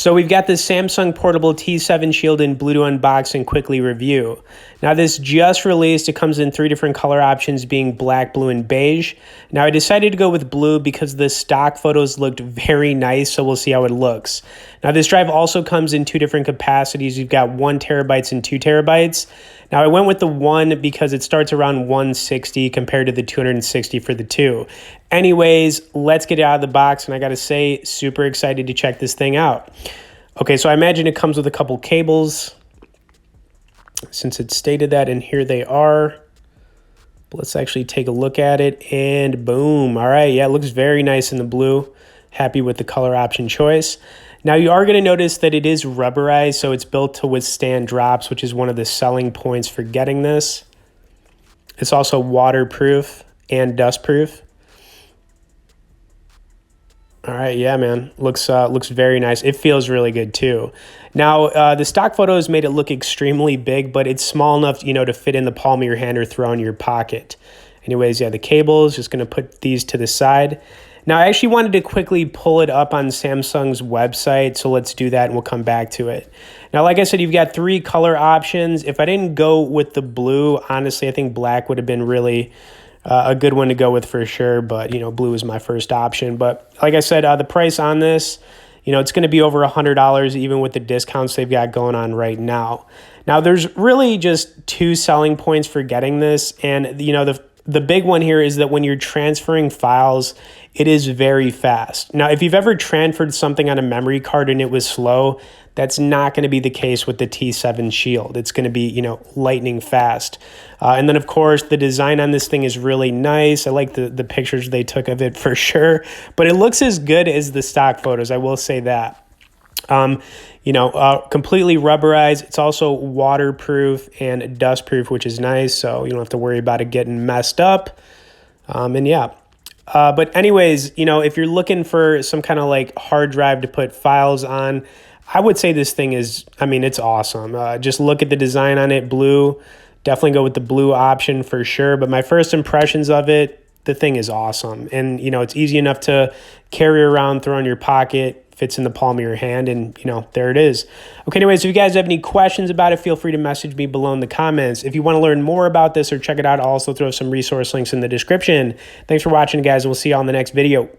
So we've got this Samsung Portable T7 Shield in blue to unbox and quickly review. Now this just released, it comes in 3 different color options being black, blue, and beige. Now I decided to go with blue because the stock photos looked very nice, so we'll see how it looks. Now this drive also comes in 2 different capacities. You've got 1 terabytes and 2 terabytes. Now I went with the 1 because it starts around 160 compared to the 260 for the 2. Anyways, let's get it out of the box, and I gotta say, super excited to check this thing out. Okay, so I imagine it comes with a couple cables since it stated that, and here they are. But let's actually take a look at it, and boom. All right, yeah, it looks very nice in the blue. Happy with the color option choice. Now you are gonna notice that it is rubberized, so it's built to withstand drops, which is one of the selling points for getting this. It's also waterproof and dustproof. All right, yeah, man, looks very nice. It feels really good too. Now, the stock photos made it look extremely big, but it's small enough, you know, to fit in the palm of your hand or throw in your pocket. Anyways, yeah, the cables, just gonna put these to the side. Now, I actually wanted to quickly pull it up on Samsung's website, so let's do that and we'll come back to it. Now, like I said, you've got 3 color options. If I didn't go with the blue, honestly, I think black would have been really a good one to go with for sure, but, you know, blue is my first option. But like I said, the price on this, you know, it's going to be over $100 even with the discounts they've got going on right now. Now, there's really just 2 selling points for getting this, and, you know, the big one here is that when you're transferring files, it is very fast. Now, if you've ever transferred something on a memory card and it was slow, that's not going to be the case with the T7 Shield. It's going to be, you know, lightning fast. And then, of course, the design on this thing is really nice. I like the pictures they took of it for sure. But it looks as good as the stock photos, I will say that. You know, completely rubberized. It's also waterproof and dustproof, which is nice. So you don't have to worry about it getting messed up. And yeah. But anyways, you know, if you're looking for some kind of like hard drive to put files on, I would say this thing is, I mean, it's awesome. Just look at the design on it, blue. Definitely go with the blue option for sure. But my first impressions of it, the thing is awesome. And, you know, it's easy enough to carry around, throw in your pocket, fits in the palm of your hand, and, you know, there it is. Okay, anyways, if you guys have any questions about it, feel free to message me below in the comments. If you want to learn more about this or check it out, I'll also throw some resource links in the description. Thanks for watching, guys. We'll see you on the next video.